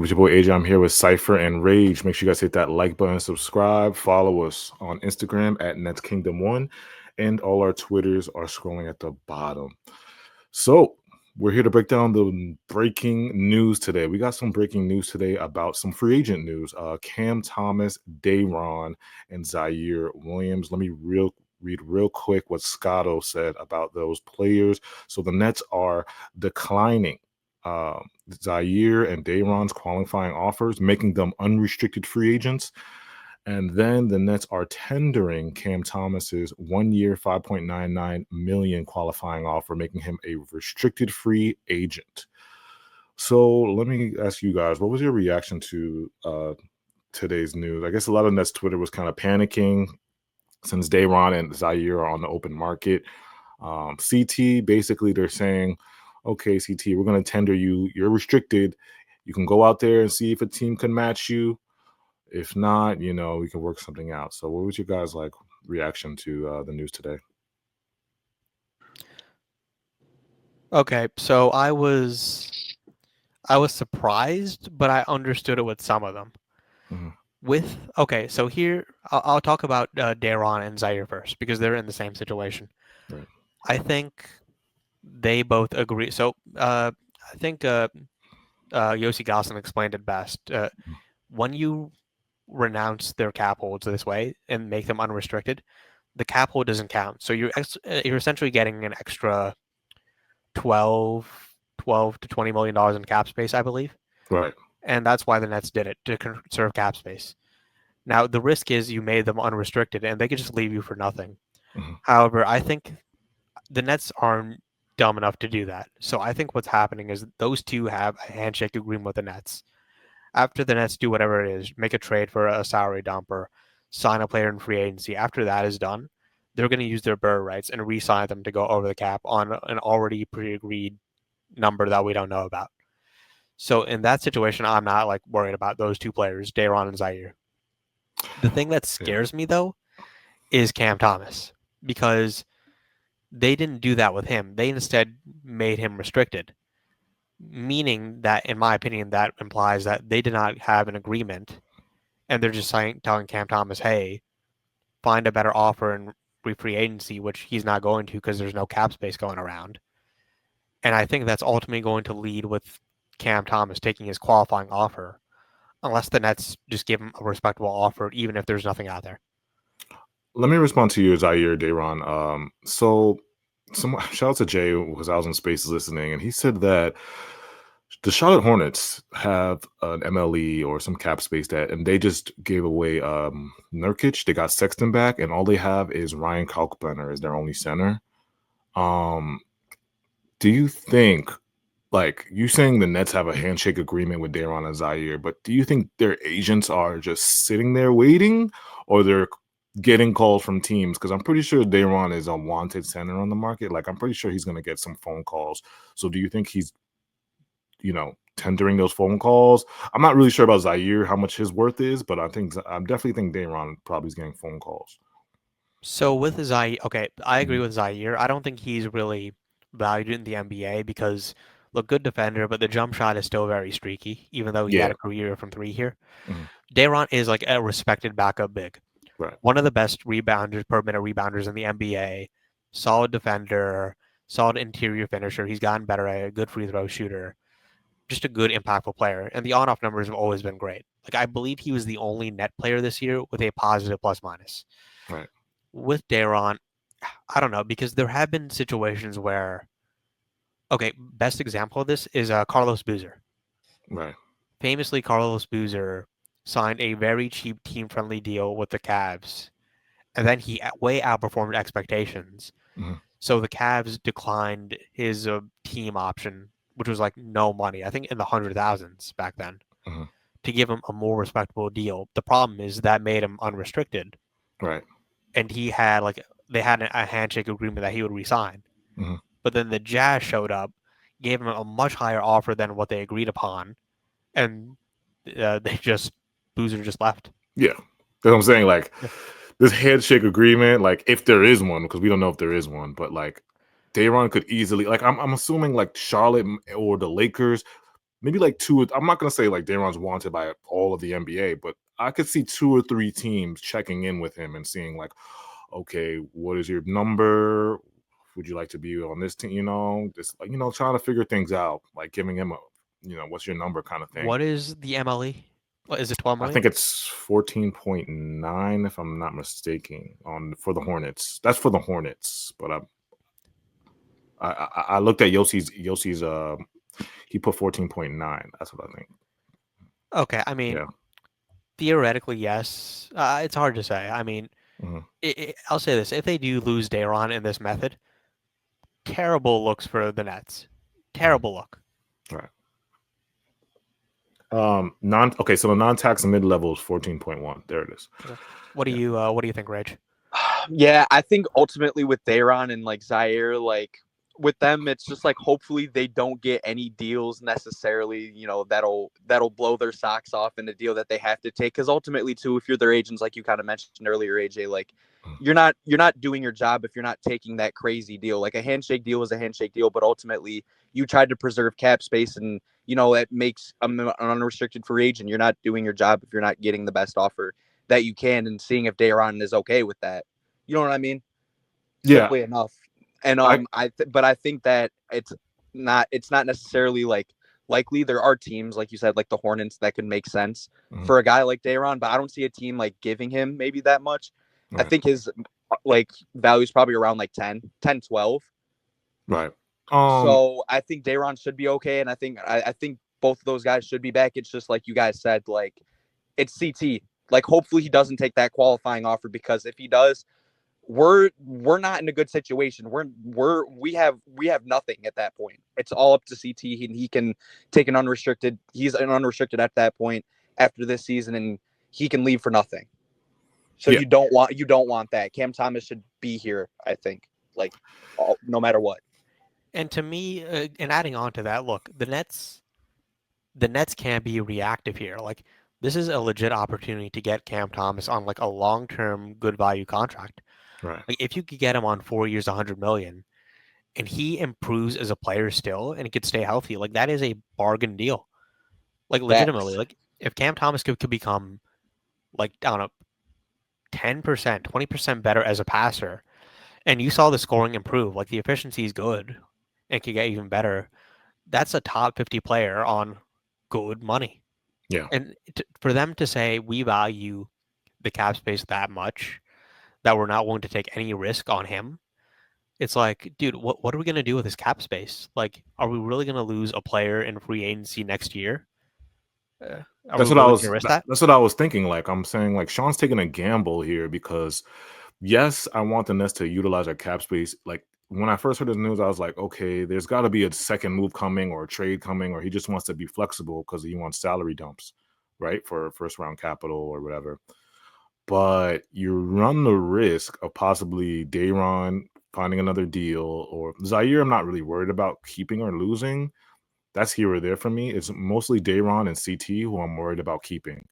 It's your boy AJ. I'm here with Cypher and Rage. Make sure you guys hit that like button, subscribe, follow us on Instagram at Nets Kingdom One, and all our Twitters are scrolling at the bottom. So we're here to break down the breaking news today. We got some breaking news today about some free agent news. Cam Thomas, Dayron, and Zaire Williams. Let me read real quick what Scotto said about those players. So the Nets are declining Zaire and Dayron's qualifying offers, making them unrestricted free agents. And then the Nets are tendering Cam Thomas's 1 year, $5.99 million qualifying offer, making him a restricted free agent. So let me ask you guys, what was your reaction to today's news? I guess a lot of Nets Twitter was kind of panicking since Dayron and Zaire are on the open market. CT, basically, they're saying, okay, CT, we're going to tender you. You're restricted. You can go out there and see if a team can match you. If not, we can work something out. So what was your guys' reaction to the news today? Okay, so I was surprised, but I understood it with some of them. So here I'll talk about Dayron and Zaire first because they're in the same situation. Right. I think they both agree. So I think Yossi Galson explained it best. When you renounce their cap holds this way and make them unrestricted, the cap hold doesn't count. So you're essentially getting an extra 12 to $20 million in cap space, I believe. Right. And that's why the Nets did it, to conserve cap space. Now, the risk is you made them unrestricted and they could just leave you for nothing. However, I think the Nets aren't dumb enough to do that. So I think what's happening is those two have a handshake agreement with the Nets. After the Nets do whatever it is, make a trade for a salary dump or sign a player in free agency, after that is done, they're going to use their bird rights and re-sign them to go over the cap on an already pre-agreed number that we don't know about. So in that situation, I'm not worried about those two players, Dayron and Zaire. The thing that scares me though is Cam Thomas, because they didn't do that with him. They instead made him restricted, meaning that, in my opinion, that implies that they did not have an agreement, and they're just telling Cam Thomas, "Hey, find a better offer in free agency," which he's not going to because there's no cap space going around. And I think that's ultimately going to lead with Cam Thomas taking his qualifying offer, unless the Nets just give him a respectable offer, even if there's nothing out there. Let me respond to you, Zaire Dayron. So shout out to Jay, because I was in Spaces listening, and he said that the Charlotte Hornets have an MLE or some cap space and they just gave away Nurkic. They got Sexton back, and all they have is Ryan Kalkbrenner as their only center. Do you think, you saying the Nets have a handshake agreement with Dayron and Zaire, but do you think their agents are just sitting there waiting, or they're getting calls from teams? Because I'm pretty sure Dayron is a wanted center on the market. I'm pretty sure he's going to get some phone calls. So do you think he's tendering those phone calls? I'm not really sure about Zaire, how much his worth is, but I definitely think Dayron probably is getting phone calls. So with Zaire, okay, I agree with Zaire. I don't think he's really valued in the NBA because, look, good defender, but the jump shot is still very streaky, even though he had a career from three here. Dayron is a respected backup big. Right. One of the best rebounders, per minute rebounders in the NBA, solid defender, solid interior finisher. He's gotten better at a good free throw shooter, just a good impactful player. And the on-off numbers have always been great. I believe he was the only net player this year with a positive plus minus. Right. With Dayron, I don't know, because there have been situations where, okay, best example of this is Carlos Boozer. Right. Famously, Carlos Boozer signed a very cheap team-friendly deal with the Cavs, and then he way outperformed expectations. So the Cavs declined his team option, which was no money, I think in the 100,000s back then, to give him a more respectable deal. The problem is that made him unrestricted. Right. And he had they had a handshake agreement that he would resign. But then the Jazz showed up, gave him a much higher offer than what they agreed upon, and Boozer just left. Yeah, that's what I'm saying. This handshake agreement, if there is one, because we don't know if there is one, but Dayron could easily, I'm assuming Charlotte or the Lakers maybe like two. I'm not gonna say like Daron's wanted by all of the NBA, but I could see 2 or 3 teams checking in with him and seeing like, okay, what is your number? Would you like to be on this team? Just like trying to figure things out, like giving him a, what's your number kind of thing. What is the MLE? What is it? 12 I million? think it's 14.9 if I'm not mistaken on for the Hornets. That's for the Hornets, but I looked at Yossi's he put 14.9. That's what I think. Okay, I mean, Yeah. theoretically, yes. It's hard to say. I mean, Hmm. I'll say this: if they do lose Daron in this method, terrible looks for the Nets. Hmm. Terrible look. All right. So the non-tax mid-level is 14.1. There it is. Okay. Yeah. What do you think, Rage? Yeah, I think ultimately with Daron and like Zaire, like with them, it's just like hopefully they don't get any deals necessarily, that'll blow their socks off in a deal that they have to take. Because ultimately, too, if you're their agents, like you kind of mentioned earlier, AJ, like you're not doing your job if you're not taking that crazy deal. Like a handshake deal is a handshake deal, but ultimately you tried to preserve cap space, and that makes an unrestricted free agent. You're not doing your job if you're not getting the best offer that you can, and seeing if Daron is okay with that. You know what I mean? Yeah. Simply enough. And I. but I think that it's not necessarily like likely. There are teams like you said, like the Hornets, that could make sense Mhm. for a guy like Daron, but I don't see a team like giving him maybe that much. I Right. think his like value is probably around like 10, 12. Right. So I think Daron should be okay, and I think both of those guys should be back. It's just like you guys said, like it's CT. Like hopefully he doesn't take that qualifying offer, because if he does, we're not in a good situation. We have nothing at that point. It's all up to CT, and he can take an unrestricted. He's an unrestricted at that point after this season, and he can leave for nothing. So Yeah. you don't want that. Cam Thomas should be here, I think, like no matter what. And to me, and adding on to that, look, the Nets can be reactive here. Like this is a legit opportunity to get Cam Thomas on like a long-term good value contract. Right. Like if you could get him on 4 years, 100 million, and he improves as a player still, and he could stay healthy, like that is a bargain deal. Like legitimately, Facts. like if Cam Thomas could become like I don't know, 10%, 20% better as a passer, and you saw the scoring improve, like the efficiency is good, and could get even better. That's a top 50 player on good money. Yeah. And for them to say we value the cap space that much that we're not willing to take any risk on him, it's like, dude, what are we gonna do with this cap space? Like, are we really gonna lose a player in free agency next year? Are we That's what I really gonna was. risk that? That's what I was thinking. Like I'm saying, like Sean's taking a gamble here because, yes, I want the Nets to utilize our cap space. Like when I first heard the news, I was like, okay, there's got to be a second move coming or a trade coming, or he just wants to be flexible because he wants salary dumps, right, for first round capital or whatever. But you run the risk of possibly Dayron finding another deal or Zaire. I'm not really worried about keeping or losing. That's here or there for me. It's mostly Dayron and CT who I'm worried about keeping.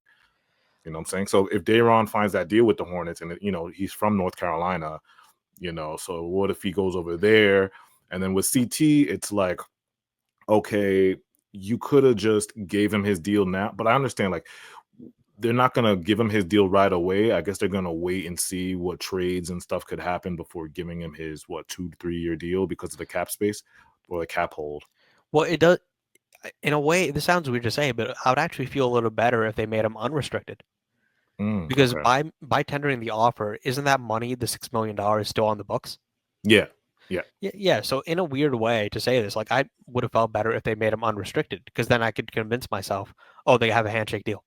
You know what I'm saying? So if Dayron finds that deal with the Hornets and he's from North Carolina, so what if he goes over there? And then with CT, it's like, okay, you could have just gave him his deal now, but I understand like they're not gonna give him his deal right away. I guess they're gonna wait and see what trades and stuff could happen before giving him his 2 to 3 year deal because of the cap space or the cap hold. Well, it does. In a way, this sounds weird to say, but I would actually feel a little better if they made him unrestricted. Because Okay. by tendering the offer, isn't that money, the $6 million, still on the books? Yeah. Yeah. Yeah. So in a weird way to say this, like I would have felt better if they made him unrestricted, because then I could convince myself, oh, they have a handshake deal.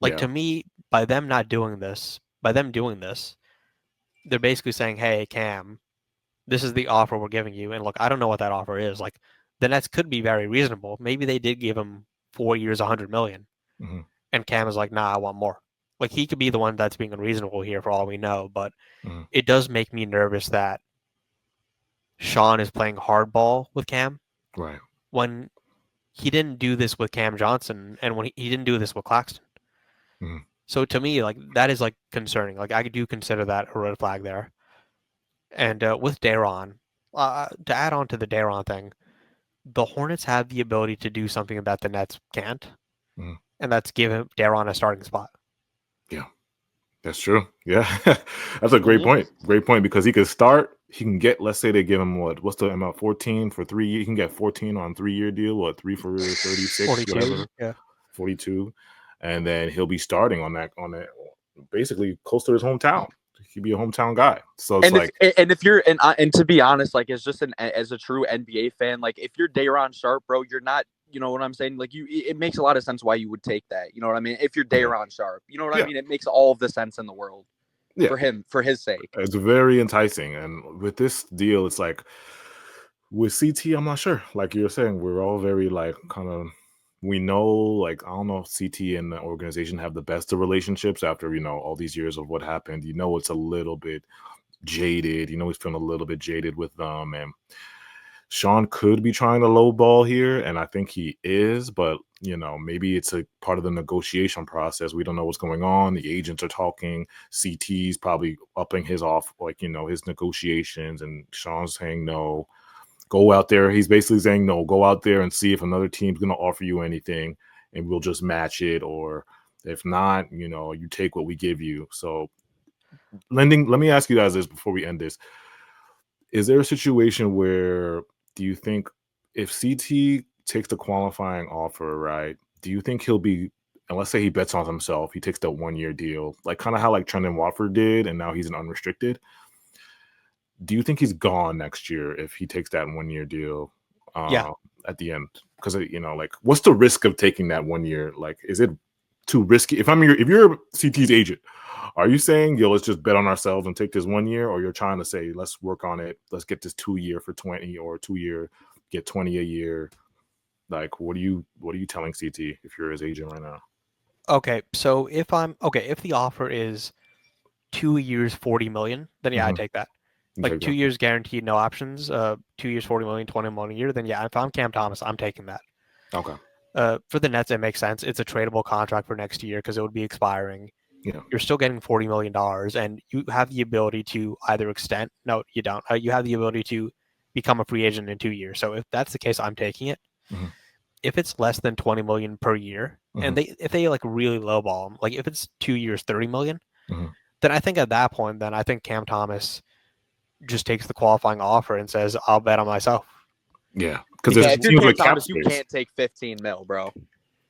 Like Yeah. to me, by them doing this, they're basically saying, hey, Cam, this is the offer we're giving you, and look, I don't know what that offer is. Like the Nets could be very reasonable. Maybe they did give him 4 years, 100 million, Hmm. and Cam is like, nah, I want more. Like he could be the one that's being unreasonable here for all we know, but Hmm. it does make me nervous that Sean is playing hardball with Cam Right. when he didn't do this with Cam Johnson, and when he didn't do this with Claxton. Hmm. So to me, like that is like concerning. Like I do consider that a red flag there. And with Daron, to add on to the Daron thing, the Hornets have the ability to do something that the Nets can't, Mhm. and that's give Daron a starting spot. Yeah, that's true. Yeah, that's a great Mhm. point. Great point because he could start. He can get. Let's say they give him what's the amount? 14 for 3 years. He can get 14 on 3-year deal. What 3 for 36, 42, whatever, yeah. 42, and then he'll be starting on that basically close to his hometown. He'd be a hometown guy. So it's like, And if you're and to be honest, like as a true NBA fan, like if you're Day'Ron Sharpe, bro, you're not. You know what I'm saying? Like it makes a lot of sense why you would take that. You know what I mean? If you're yeah, Day'Ron Sharpe, you know what I yeah, mean? It makes all of the sense in the world yeah. for him, for his sake. It's very enticing. And with this deal, it's like with CT, I'm not sure. Like you're saying, we're all very like kind of we know, like, I don't know if CT and the organization have the best of relationships after, all these years of what happened. It's a little bit jaded. He's feeling a little bit jaded with them. And Sean could be trying to lowball here, and I think he is, but maybe it's a part of the negotiation process. We don't know what's going on. The agents are talking. CT's probably upping his off, like his negotiations, and Sean's saying no. Go out there. He's basically saying no. Go out there and see if another team's going to offer you anything, and we'll just match it. Or if not, you take what we give you. So lending. Let me ask you guys this before we end this. Is there a situation where do you think if CT takes the qualifying offer, right? Do you think he'll be, and let's say he bets on himself, he takes that 1-year deal, like kind of how like Trendon Watford did, and now he's an unrestricted. Do you think he's gone next year if he takes that 1-year deal Yeah. at the end? Because like, what's the risk of taking that 1 year? Like, is it too risky? If you're CT's agent, are you saying, yo, let's just bet on ourselves and take this 1 year, or you're trying to say, let's work on it, let's get this 2-year for 20, or 2-year get 20 a year? Like, what are you telling CT if you're his agent right now? Okay, so if the offer is 2 years, 40 million, then yeah, I Mhm. take that. You Like take 2 that. years guaranteed, no options. 2 years, 40 million, 20 million a year. Then yeah, if I'm Cam Thomas, I'm taking that. Okay. For the Nets, it makes sense. It's a tradable contract for next year because it would be expiring. Yeah. You're still getting $40 million, and you have the ability to either extend. No, you don't. You have the ability to become a free agent in 2 years. So if that's the case, I'm taking it. Mhm. If it's less than 20 million per year, and Mhm. if they like really lowball them, like if it's 2 years, 30 million, Mhm. then I think at that point, then I think Cam Thomas just takes the qualifying offer and says, "I'll bet on myself." Yeah, because Yeah, there's Because if you're teams Cam with cap Thomas, you space. can't take 15 mil, bro.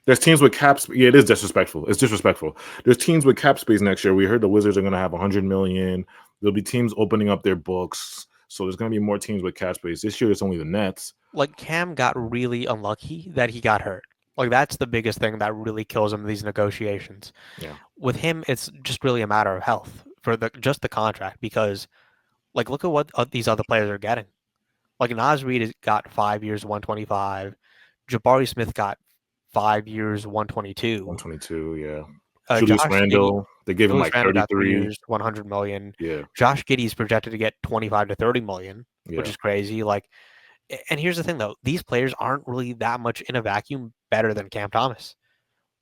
There's teams with caps. Yeah, it is disrespectful. It's disrespectful. There's teams with cap space next year. We heard the Wizards are going to have 100 million. There'll be teams opening up their books. So there's going to be more teams with cap space. This year, it's only the Nets. like Cam got really unlucky that he got hurt. Like that's the biggest thing that really kills him in these negotiations. Yeah. With him, it's just really a matter of health for the contract because like look at what these other players are getting. Like Naz Reid got 5 years, 125. Jabari Smith got 5 years, 122. 122. Yeah. Julius Josh Giddey, Randle. They gave him Julius like Randle got 3 33. years, 100 million. Yeah. Josh Giddey's projected to get 25 to 30 million, which Yeah. is crazy. Like, and here's the thing though, these players aren't really that much in a vacuum better than Cam Thomas.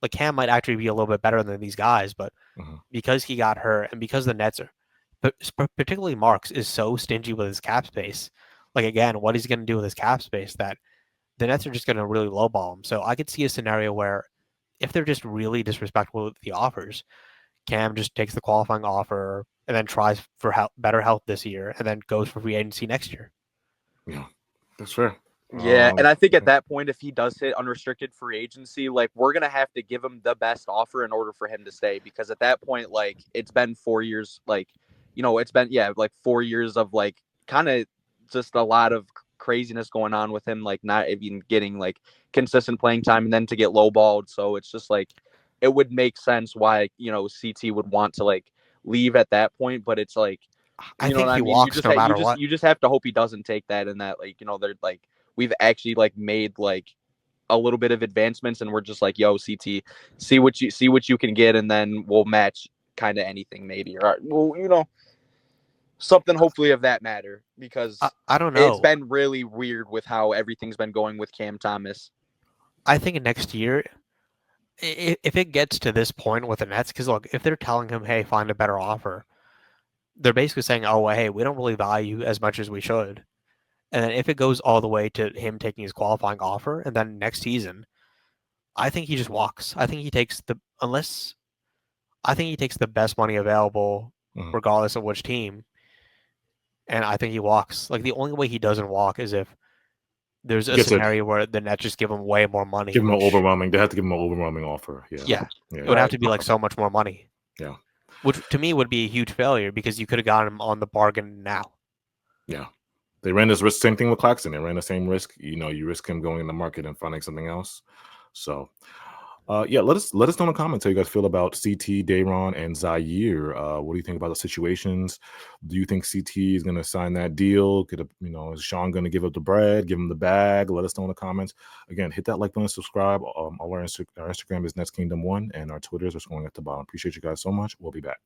Like Cam might actually be a little bit better than these guys, but Mhm. because he got hurt and because the Nets are, but particularly Marks is so stingy with his cap space. Like again, what he's going to do with his cap space that the Nets are just going to really lowball him. So I could see a scenario where if they're just really disrespectful with the offers, Cam just takes the qualifying offer and then tries for better health this year and then goes for free agency next year. Yeah. That's fair. Yeah, and I think at that point, if he does hit unrestricted free agency, like we're gonna have to give him the best offer in order for him to stay. Because at that point, like it's been 4 years, like it's been like 4 years of like kind of just a lot of craziness going on with him, like not even getting like consistent playing time, and then to get lowballed. So it's just like it would make sense why CT would want to like leave at that point, but it's like I you know what think I he mean. walks no matter what. You just have to hope he doesn't take that, and that like they're like we've actually like made like a little bit of advancements, and we're just like, yo, CT, see what you can get, and then we'll match kind of anything maybe, or well, something hopefully of that matter, because I don't it's know. been really weird with how everything's been going with Cam Thomas. I think next year, if it gets to this point with the Nets, because look, if they're telling him, hey, find a better offer, they're basically saying, oh, well, hey, we don't really value you as much as we should. And then if it goes all the way to him taking his qualifying offer, and then next season, I think he just walks. I think he takes the best money available, regardless of which team. And I think he walks. Like, the only way he doesn't walk is if there's a scenario where the Nets just give him way more money. Give him an overwhelming. They have to give him an overwhelming offer. Yeah. It would have to be like so much more money. Yeah. Which to me would be a huge failure because you could have gotten him on the bargain now. Yeah. They ran this risk. Same thing with Claxton. They ran the same risk. You risk him going in the market and finding something else. So, let us know in the comments how you guys feel about CT, Day'Ron, and Zaire. What do you think about the situations? Do you think CT is going to sign that deal? Is Sean going to give up the bread, give him the bag? Let us know in the comments. Again, hit that like button, subscribe. Our Instagram is Nets Kingdom 1, and our Twitters are scrolling at the bottom. Appreciate you guys so much. We'll be back.